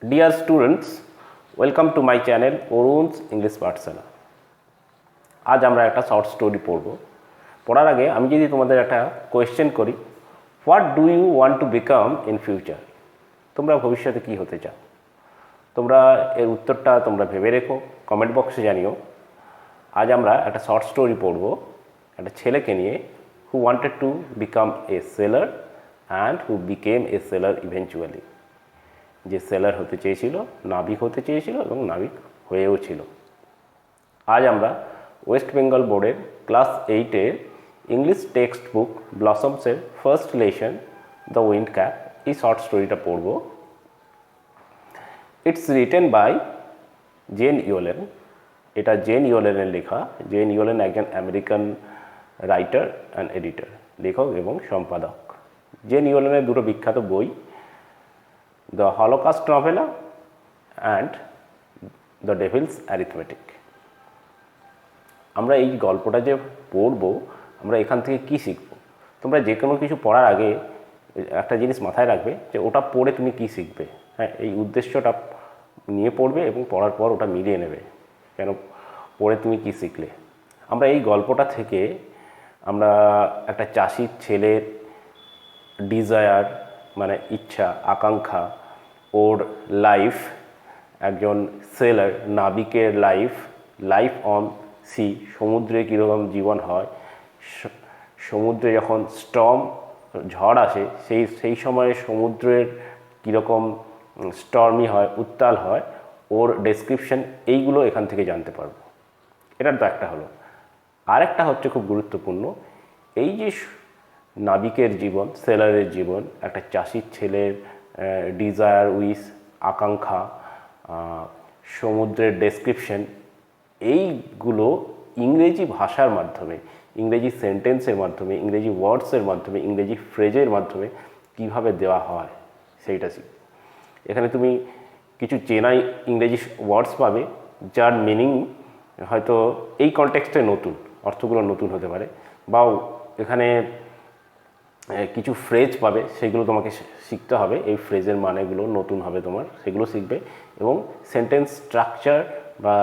Dear students, welcome to my channel Arun's English Pathshala. আজ আমরা একটা শর্ট স্টোরি পড়ব। পড়ার আগে আমি যদি তোমাদের একটা কোয়েশ্চেন করি, what do you want to become in future? তোমরা ভবিষ্যতে কী হতে চাও? তোমরা এর উত্তরটা তোমরা ভেবে রেখো, কমেন্ট বক্সে জানিও। আজ আমরা একটা শর্ট স্টোরি পড়ব একটা ছেলেকে নিয়ে, হু wanted to become a seller and who became A seller eventually. যে সেলার হতে চেয়েছিল, নাবিক হতে চেয়েছিল এবং নাবিক হয়েও ছিল। আজ আমরা ওয়েস্ট বেঙ্গল বোর্ডের ক্লাস 8-এর ইংলিশ টেক্সট বুক ব্লসমসের first lesson the wind cap এই শর্ট স্টোরিটা পড়ব। It's written by Jane Yolen. এটা জেন ইওলেনের লেখা। জেন ইওলেন একজন আমেরিকান রাইটার অ্যান্ড এডিটর, লেখক এবং সম্পাদক। জেন ইওলেনের দুটো বিখ্যাত বই, the Holocaust novella and the Devil's arithmetic. আমরা এই গল্পটা যে পড়ব, আমরা এখান থেকে কী শিখব? তোমরা যে কোনো কিছু পড়ার আগে একটা জিনিস মাথায় রাখবে যে ওটা পড়ে তুমি কী শিখবে। হ্যাঁ, এই উদ্দেশ্যটা নিয়ে পড়বে এবং পড়ার পর ওটা মিলিয়ে নেবে, কেন পড়ে তুমি কী শিখলে। আমরা এই গল্পটা থেকে আমরা একটা চাষির ছেলের ডিজায়ার মানে ইচ্ছা, আকাঙ্ক্ষা, ওর লাইফ, একজন সেলার নাবিকের লাইফ অন সি, সমুদ্রে কীরকম জীবন হয়, সমুদ্রে যখন স্টর্ম ঝড় আসে সেই সময়ে সমুদ্রের কীরকম স্টর্মি হয়, উত্তাল হয়, ওর ডেসক্রিপশন, এইগুলো এখান থেকে জানতে পারবো। এটা তো একটা হলো। আরেকটা হচ্ছে খুব গুরুত্বপূর্ণ, এই যে নাবিকের জীবন, সেলারের জীবন, একটা চাষির ছেলের ডিজায়ার, উইশ, আকাঙ্ক্ষা, সমুদ্রের ডেসক্রিপশন, এইগুলো ইংরেজি ভাষার মাধ্যমে, ইংরেজি সেন্টেন্সের মাধ্যমে, ইংরেজি ওয়ার্ডসের মাধ্যমে, ইংরেজি ফ্রেজের মাধ্যমে কীভাবে দেওয়া হয় সেইটা শিখব। এখানে তুমি কিছু চেনা ইংরেজি ওয়ার্ডস পাবে যার মিনিং হয়তো এই কনটেক্সটে নতুন, অর্থগুলো নতুন হতে পারে, বা এখানে কিছু ফ্রেজ পাবে, সেগুলো তোমাকে শিখতে হবে। এই ফ্রেজের মানেগুলো নতুন হবে তোমার, সেগুলো শিখবে। এবং সেন্টেন্স স্ট্রাকচার বা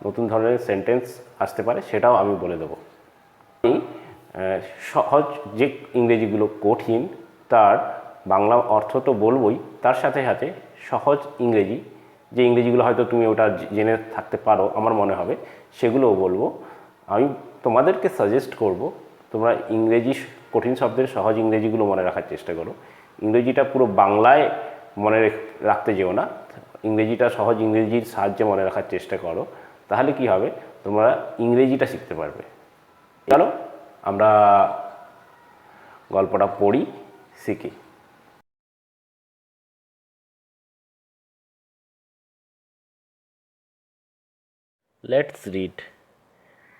নতুন ধরনের সেন্টেন্স আসতে পারে, সেটাও আমি বলে দেবো। সহজ যে ইংরেজিগুলো কঠিন তার বাংলা অর্থ তো বলবই, তার সাথে সাথে সহজ ইংরেজি, যে ইংরেজিগুলো হয়তো তুমি ওটা জেনে থাকতে পারো আমার মনে হবে, সেগুলোও বলবো। আমি তোমাদেরকে সাজেস্ট করব তোমরা ইংরেজি কঠিন শব্দের সহজ ইংরেজিগুলো মনে রাখার চেষ্টা করো। ইংরেজিটা পুরো বাংলায় মনে রাখতে যেও না, ইংরেজিটা সহজ ইংরেজির সাহায্যে মনে রাখার চেষ্টা করো। তাহলে কি হবে, তোমরা ইংরেজিটা শিখতে পারবে। চলো আমরা গল্পটা পড়ি, শিখি। Let's read.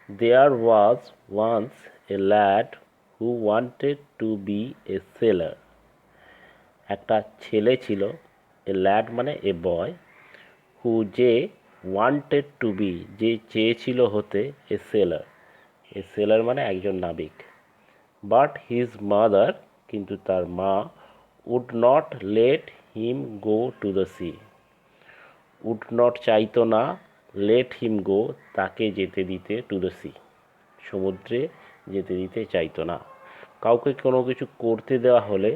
There was once a lad who wanted to be a sailor. একটা ছেলে ছিল, এ ল্যাড মানে এ বয়, হু যে ওয়ান্টেড টু বি যে চেয়েছিল হতে, এ সেলার, এ সেলার মানে একজন নাবিক। বাট হিজ মাদার কিন্তু তার মা, would not let him go to the sea, would not চাইতো না, লেট হিম গো তাকে যেতে দিতে, টু দ্য সি সমুদ্রে যেতে দিতে চাইতো না। কাউকে কোনো কিছু করতে দেওয়া হলে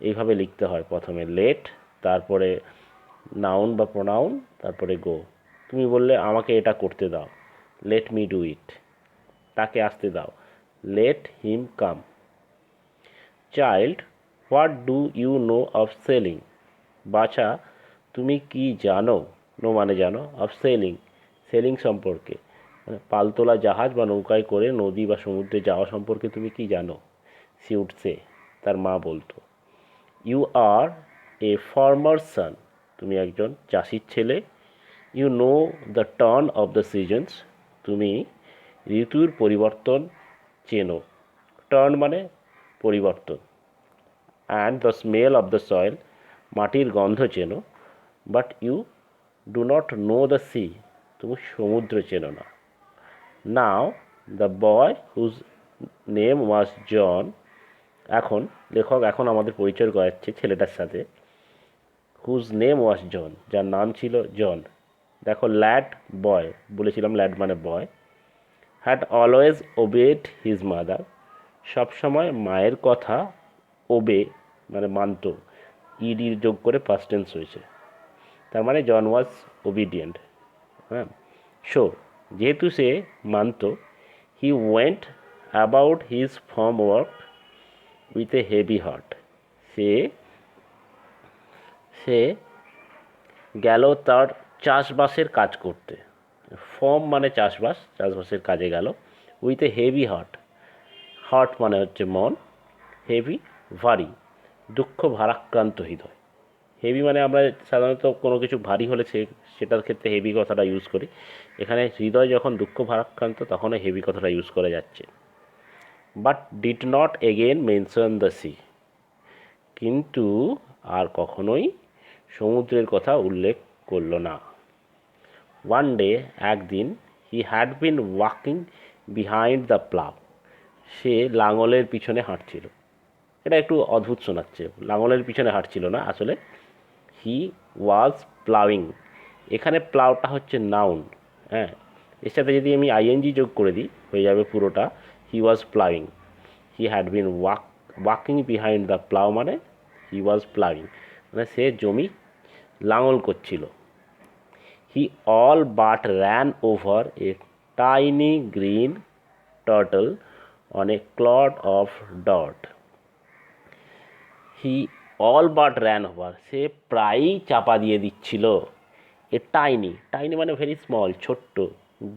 এইভাবে লিখতে হয়, প্রথমে লেট, তারপরে নাউন বা প্রোনাউন, তারপরে গো। তুমি বললে আমাকে এটা করতে দাও, লেট মি ডু ইট। তাকে আসতে দাও, let him come. Child, what do you know of sailing? বাছা, তুমি কি জানো? নো মানে জানো, অফ সেলিং, সেলিং সম্পর্কে, মানে পালতোলা জাহাজ বা নৌকায় করে নদী বা সমুদ্রে যাওয়া সম্পর্কে তুমি কি জানো? সি উড সে, তার মা বলতো। ইউ আর এ ফার্মার সান, তুমি একজন চাষির ছেলে। You know the turn of the seasons, তুমি ঋতুর পরিবর্তন চেনো। টার্ন মানে পরিবর্তন। And the smell of the soil, মাটির গন্ধ চেনো। But you do not know the sea, তুমি সমুদ্র চেনো না। Now the boy whose name was John, এখন লেখক এখন আমাদের পরিচয় করাচ্ছে ছেলেটার সাথে, হুজ নেম ওয়াজ জন, যার নাম ছিল জন। দেখো ল্যাড বয়, বলেছিলাম ল্যাড মানে boy. Had always obeyed his mother, সবসময় মায়ের কথা ওবে মানে মানত, ইডি যোগ করে পাস্ট টেন্স হয়েছে, তার মানে জন ওয়াজ ওবিডিয়েন্ট। হ্যাঁ, সো যেহেতু সে মানত, he went about his farm work with a heavy heart, সে সে গেল তার চাষবাসের কাজ করতে। ফর্ম মানে চাষবাস, চাষবাসের কাজে গেল। With a heavy heart, heart মানে হচ্ছে মন, হেভি ভারী, দুঃখ ভারাক্রান্ত হৃদয়। হেভি মানে আমরা সাধারণত কোনো কিছু ভারী হলে সেটার ক্ষেত্রে হেভি কথাটা ইউজ করি। এখানে হৃদয় যখন দুঃখ ভারাক্রান্ত তখন হেভি কথাটা ইউজ করে যাচ্ছে। But did not again mention the sea, কিন্তু আর কখনোই সমুদ্রের কথা উল্লেখ করল না। ওয়ান ডে, একদিন, he had been walking behind the plough, সে লাঙলের পিছনে হাঁটছিল। এটা একটু অদ্ভুত শোনাচ্ছে, লাঙলের পিছনে হাঁটছিল না, আসলে হি ওয়াজ প্লাউইং। এখানে প্লাউটা হচ্ছে নাউন। হ্যাঁ, এর সাথে যদি আমি আইএনজি যোগ করে দিই হয়ে যাবে পুরোটা he was ploughing. He had been walking behind the plough মানে হি ওয়াজ প্লাউইং, মানে সে জমি লাঙল করছিল। He all but ran over a tiny green turtle on a clod of dirt. He all but ran over, সে প্রায়ই চাপা দিয়ে দিচ্ছিল। এ টাইনি, টাইনি মানে ভেরি স্মল, ছোট্ট,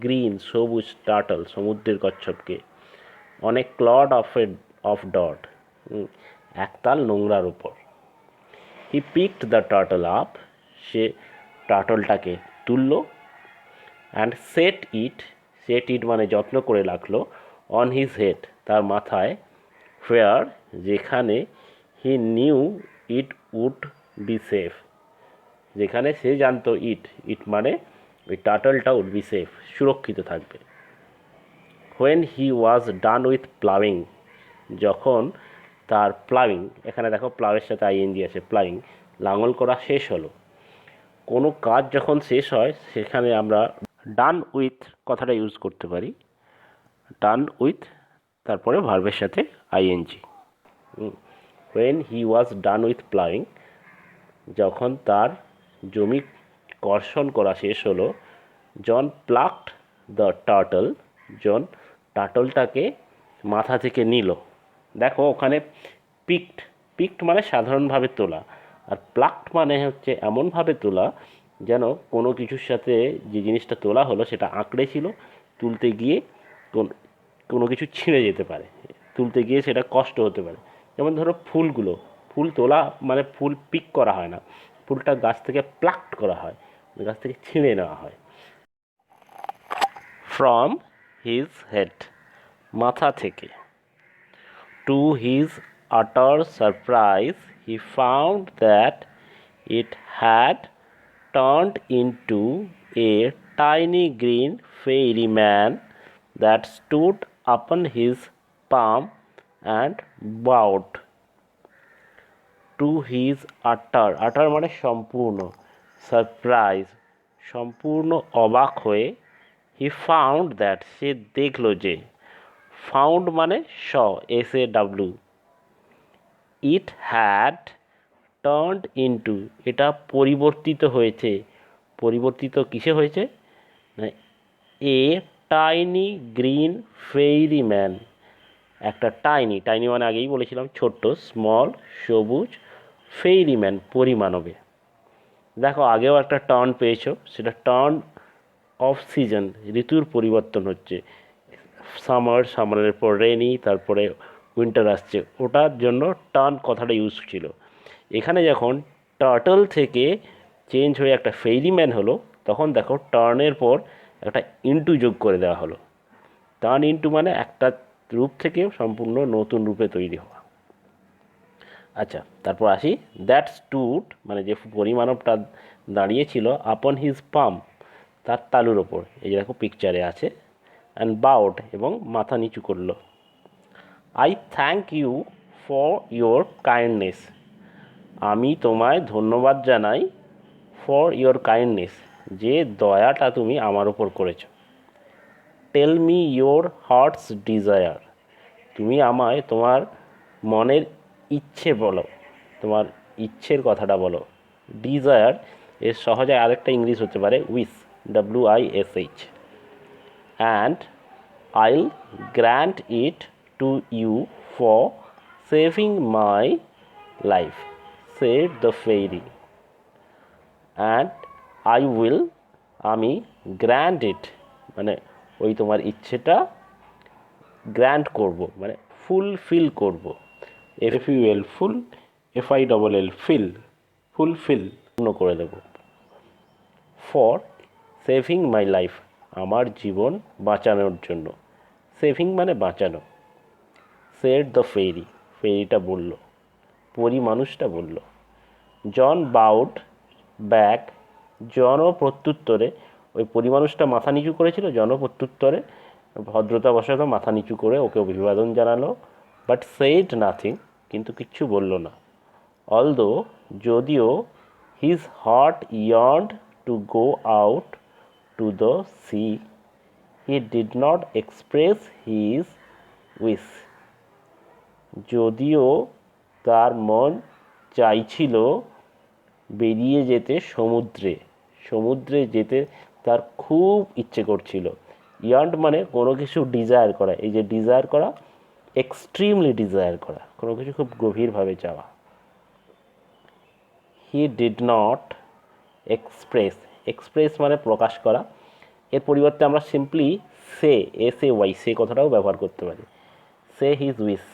গ্রিন সবুজ, টার্টল সমুদ্রের কচ্ছপকে, অনেক ক্লড অফ ডট একতাল নোংরার উপর। He picked the turtle up, সে টার্টলটাকে তুলল। অ্যান্ড সেট ইট মানে যত্ন করে রাখলো, অন হিজ হেড তার মাথায়, ফেয়ার যেখানে, he knew it would be safe যেখানে সে জানতো, ইট মানে ওই টার্টলটা উড বি সেফ সুরক্ষিত থাকবে। When he was done with ploughing, যখন তার প্লাউইং, এখানে দেখো প্লাউয়ের সাথে আইএনজি আছে, প্লাউইং লাঙল করা শেষ হলো। কোনো কাজ যখন শেষ হয় সেখানে আমরা ডান উইথ কথাটা ইউজ করতে পারি, ডান উইথ তারপরে ভার্বের সাথে ING. When he was done with ploughing, যখন তার জমি কর্ষণ করা শেষ হলো, John plucked the turtle, John টার্টলটাকে মাথা থেকে নিল। দেখো ওখানে পিকড মানে সাধারণভাবে তোলা, আর প্লাকড মানে হচ্ছে এমনভাবে তোলা যেন কোনো কিছুর সাথে যে জিনিসটা তোলা হলো সেটা আঁকড়ে ছিল, তুলতে গিয়ে কোনো কিছু ছিঁড়ে যেতে পারে, তুলতে গিয়ে সেটা কষ্ট হতে পারে। যেমন ধরো ফুল তোলা মানে ফুল পিক করা হয় না, ফুলটা গাছ থেকে প্লাকড করা হয়, গাছ থেকে ছিঁড়ে নেওয়া হয়। ফ্রম হিজ হেড, মাথা থেকে। To his utter surprise, he found that it had turned into a tiny green fairy man that stood upon his palm and bowed. To his আটার মানে সম্পূর্ণ, সারপ্রাইজ সম্পূর্ণ অবাক হয়ে, হি ফাউন্ড দ্যাট সে দেখল যে, ফাউন্ড মানে SAW, it had turned into এটা পরিবর্তিত হয়েছে, পরিবর্তিত কিসে হয়েছে, a tiny green fairy man, একটা টাইনি মানে আগেই বলেছিলাম ছোট্ট, স্মল সবুজ, ফেইরি ম্যান পরিমানবে। দেখো আগেও একটা টার্ন পেয়েছো, সেটা টার্ন অফ সিজন, ঋতুর পরিবর্তন হচ্ছে, সামারের পর রেনি, তারপরে উইন্টার আসছে, ওটার জন্য টার্ন কথাটা ইউজ ছিল। এখানে যখন টার্টল থেকে চেঞ্জ হয়ে একটা ফেইরি ম্যান হলো, তখন দেখো টার্নের পর একটা ইন্টু যোগ করে দেওয়া হলো। টার্ন ইন্টু মানে একটা রূপ থেকে সম্পূর্ণ নতুন রূপে তৈরি হওয়া। আচ্ছা, তারপর আসি, দ্যাট স্টুড মানে যে পরিমাণবটা দাঁড়িয়েছিল, আপন হিজ পাম তার তালুর ওপর, এই যে দেখো পিকচারে আছে, অ্যান্ড বাউড এবং মাথা নিচু করলো। I thank you for your kindness, আমি তোমায় ধন্যবাদ জানাই ফর ইয়োর কাইন্ডনেস, যে দয়াটা তুমি আমার উপর করেছো। Tell me your heart's desire, তুমি আমায় তোমার মনের ইচ্ছে বলো, তোমার ইচ্ছের কথাটা বলো। ডিজায়ার এর সহজে আরেকটা ইংলিশ হতে পারে wish, WISH। And I'll grant it to you for saving my life, said the fairy. And I will, আমি গ্র্যান্ট ইট মানে ওই তোমার ইচ্ছেটা গ্র্যান্ট করব, মানে ফুলফিল করব। FUL ফুল, FILL ফিল, ফুলফিল পূর্ণ করে দেব। ফর সেভিং মাই লাইফ, আমার জীবন বাঁচানোর জন্য। সেভিং মানে বাঁচানো। সেড দ্য ফেরি, ফেরিটা বলল, পরি মানুষটা বলল। জন বাউড ব্যাক, জনও প্রত্যুত্তরে, ওই পরিমানুষটা মাথা নিচু করেছিল, জন প্রত্যুত্তরে ভদ্রতাবশত মাথা নিচু করে ওকে অভিবাদন জানালো। বাট সেইড নাথিং, কিন্তু কিচ্ছু বলল না। অলদো, যদিও, his heart yearned to go out to the sea, he did not express his wish. যদিও তার মন চাইছিল বেরিয়ে যেতে সমুদ্রে, সমুদ্রে যেতে তার খুব ইচ্ছে করছিল। ইয়ার্ড মানে কোনো কিছু ডিজায়ার করা, এই যে ডিজায়ার করা, এক্সট্রিমলি ডিজায়ার করা, কোনো কিছু খুব গভীরভাবে চাওয়া। হি ডিড নট এক্সপ্রেস, এক্সপ্রেস মানে প্রকাশ করা, এর পরিবর্তে আমরা সিম্পলি SAY সে কথাটাও ব্যবহার করতে পারি। সে হিজ উইশ,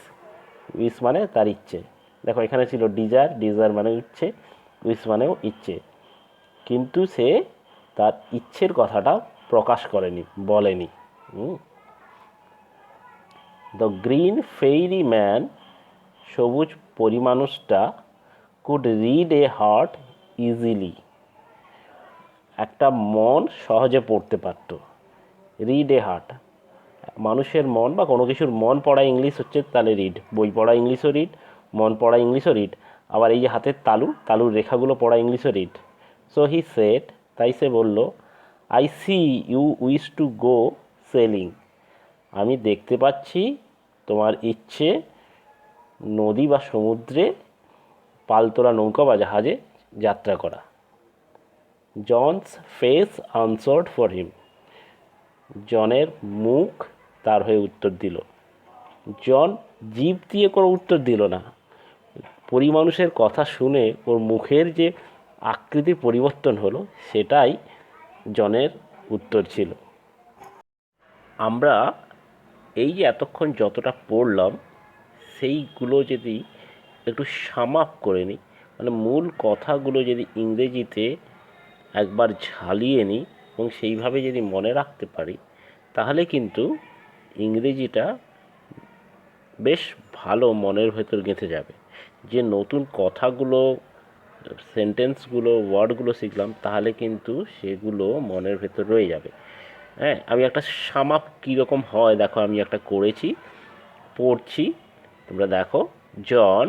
উইশ মানে তার ইচ্ছে। দেখো এখানে ছিল ডিজায়ার, ডিজায়ার মানে ইচ্ছে, উইশ মানেও ইচ্ছে, কিন্তু সে তার ইচ্ছের কথাটা প্রকাশ করেনি, বলেনি। দ্য গ্রিন ফেইরি ম্যান, সবুজ পরিমানুষটা, could read a heart easily, একটা মন সহজে পড়তে পারত। রিড এ হার্ট, মানুষের মন বা কোনো কিছুর মন পড়া ইংলিশ হচ্ছে তাহলে রিড, বই পড়া ইংলিশও রিড, মন পড়া ইংলিশও রিড, আবার এই যে হাতের তালু, তালুর রেখাগুলো পড়া ইংলিশও রিড। সো হি সেড, তাই সে বলল, I see you wish to go sailing, আমি দেখতে পাচ্ছি তোমার ইচ্ছে নদী বা সমুদ্রে পালতোলা নৌকা বা জাহাজে যাত্রা করা। John's face answered for him, জনের মুখ তার হয়ে উত্তর দিল। জন জিভ দিয়ে কোনো উত্তর দিল না, পরিমানুষের কথা শুনে ওর মুখের যে আকৃতির পরিবর্তন হলো সেটাই জনের উত্তর ছিল। আমরা এই যে এতক্ষণ যতটা পড়লাম সেইগুলো যদি একটু সাম আপ করে নিই, মানে মূল কথাগুলো যদি ইংরেজিতে একবার ঝালিয়ে নিই এবং সেইভাবে যদি মনে রাখতে পারি, তাহলে কিন্তু ইংরেজিটা বেশ ভালো মনের ভেতর গেঁথে যাবে। যে নতুন কথাগুলো, সেন্টেন্সগুলো, ওয়ার্ডগুলো শিখলাম, তাহলে কিন্তু সেগুলো মনের ভেতর রয়ে যাবে। হ্যাঁ, আমি একটা সাম আপ কীরকম হয় দেখো, আমি একটা করেছি, পড়ছি, তোমরা দেখো। জন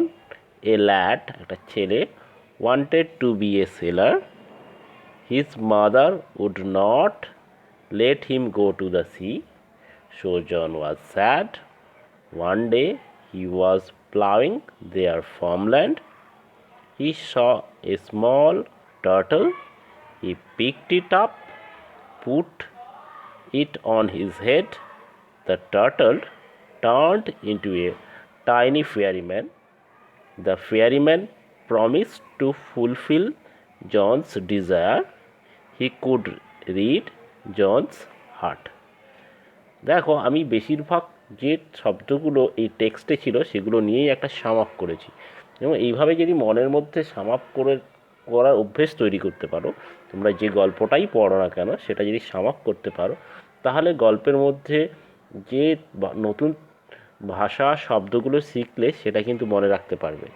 এ ল্যাড, একটা ছেলে, wanted to be a sailor, his mother would not let him go to the sea, so John was sad. One day he was ploughing their farmland. He saw a small turtle. He picked it up, put it on his head. The turtle turned into a tiny ferryman. The ferryman promised to fulfill John's desire. He could read John's heart. দেখো আমি বেশিরভাগ যে শব্দগুলো এই টেক্সটে ছিল সেগুলো নিয়েই একটা সাম আপ করেছি, এবং এইভাবে যদি মনের মধ্যে সাম আপ করার অভ্যেস তৈরি করতে পারো, তোমরা যে গল্পটাই পড়ো না কেন সেটা যদি সাম আপ করতে পারো, তাহলে গল্পের মধ্যে যে নতুন ভাষা শব্দগুলো শিখলে সেটা কিন্তু মনে রাখতে পারবে।